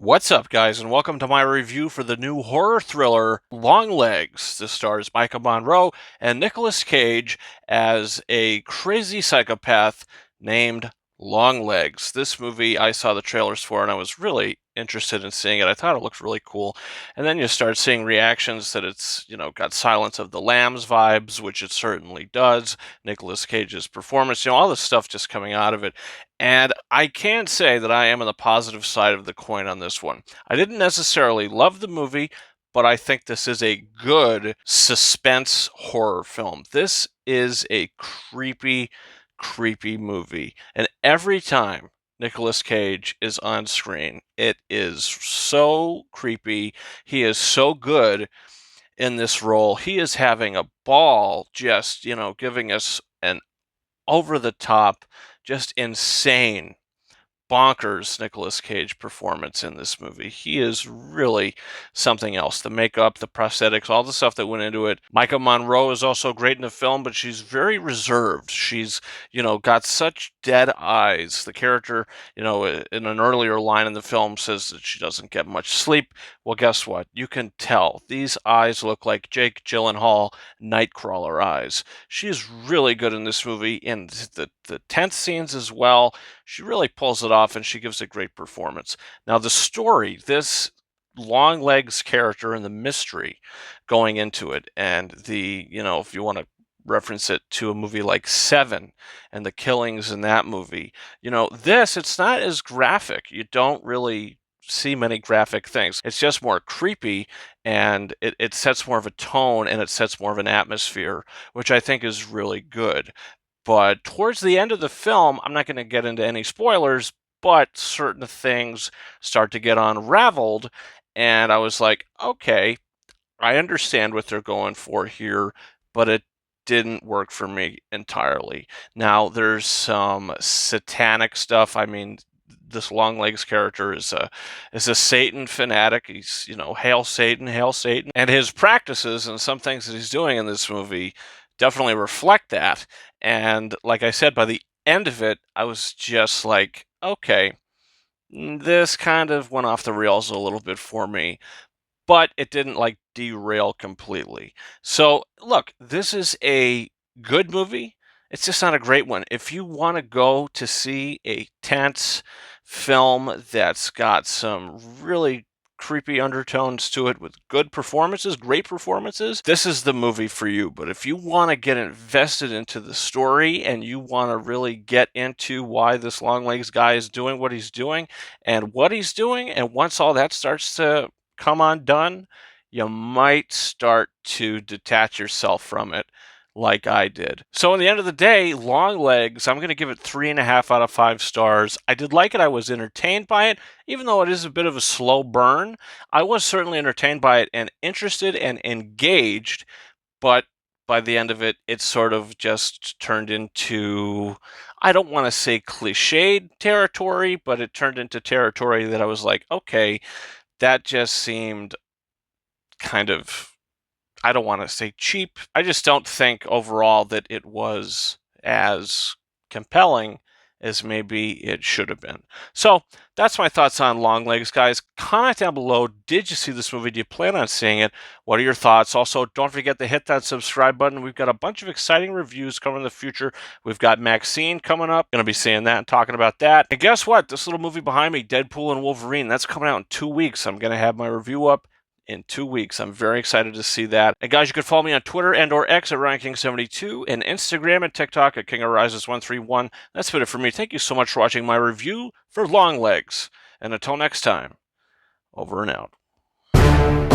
What's up, guys, and welcome to my review for the new horror thriller Longlegs. This stars Maika Monroe and Nicolas Cage as a crazy psychopath named Longlegs. This movie, I saw the trailers for, and I was really interested in seeing it. I thought it looked really cool. And then you start seeing reactions that it's, got Silence of the Lambs vibes, which it certainly does. Nicolas Cage's performance, all this stuff just coming out of it. And I can say that I am on the positive side of the coin on this one. I didn't necessarily love the movie, but I think this is a good suspense horror film. This is a creepy, creepy movie. And every time Nicolas Cage is on screen, it is so creepy. He is so good in this role. He is having a ball just, giving us an over the top, just insane, bonkers Nicolas Cage performance in this movie. He is really something else. The makeup, the prosthetics, all the stuff that went into it. Maika Monroe is also great in the film, but she's very reserved. She's, got such dead eyes. The character, in an earlier line in the film says that she doesn't get much sleep. Well, guess what? You can tell. These eyes look like Jake Gyllenhaal Nightcrawler eyes. She's really good in this movie, and the tense scenes as well. She really pulls it off, and she gives a great performance. Now, the story, this Longlegs character and the mystery going into it, and if you want to reference it to a movie like Seven and the killings in that movie, it's not as graphic. You don't really see many graphic things. It's just more creepy, and it sets more of a tone, and it sets more of an atmosphere, which I think is really good. But towards the end of the film, I'm not going to get into any spoilers, but certain things start to get unraveled. And I was like, okay, I understand what they're going for here, but it didn't work for me entirely. Now, there's some satanic stuff. I mean, this Longlegs character is a Satan fanatic. He's, hail Satan, hail Satan. And his practices and some things that he's doing in this movie definitely reflect that. And like I said, by the end of it, I was just like, okay, this kind of went off the rails a little bit for me, but it didn't like derail completely. So, look, this is a good movie. It's just not a great one. If you want to go to see a tense film that's got some really creepy undertones to it with good performances, great performances, this is the movie for you. But if you want to get invested into the story and you want to really get into why this Longlegs guy is doing what he's doing and what he's doing, and once all that starts to come undone, you might start to detach yourself from it like I did. So in the end of the day, Longlegs, I'm going to give it 3.5 out of 5 stars. I did like it. I was entertained by it. Even though it is a bit of a slow burn, I was certainly entertained by it and interested and engaged. But by the end of it, it sort of just turned into, I don't want to say cliched territory, but it turned into territory that I was like, okay, that just seemed kind of, I don't want to say cheap. I just don't think overall that it was as compelling as maybe it should have been. So that's my thoughts on Longlegs, guys. Comment down below. Did you see this movie? Do you plan on seeing it? What are your thoughts? Also, don't forget to hit that subscribe button. We've got a bunch of exciting reviews coming in the future. We've got Maxine coming up. Going to be seeing that and talking about that. And guess what? This little movie behind me, Deadpool and Wolverine, that's coming out in 2 weeks. I'm going to have my review up in 2 weeks. I'm very excited to see that. And guys, you can follow me on Twitter and or X at RyanKing72 and Instagram and TikTok at KingOfRises131. That's been it for me. Thank you so much for watching my review for Longlegs. And until next time, over and out.